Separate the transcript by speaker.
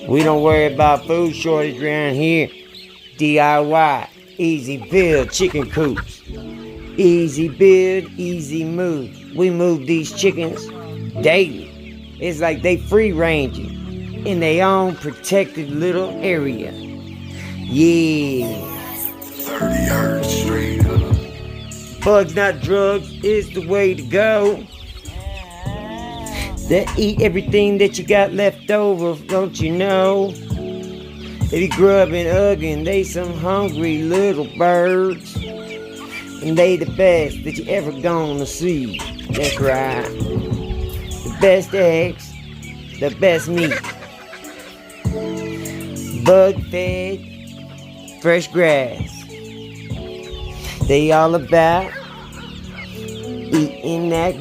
Speaker 1: We don't worry about food shortage around here. DIY, easy build chicken coops. Easy build, easy move. We move these chickens daily. It's like they free ranging in their own protected little area. Yeah.
Speaker 2: 30 hertz straight up.
Speaker 1: Bugs, not drugs, is the way to go. They eat everything that you got left over, don't you know? They be grubbing, ugging, they some hungry little birds. And they the best that you ever gonna see. That's right. The best eggs, the best meat. Bug fed, fresh grass. They all about eating that good.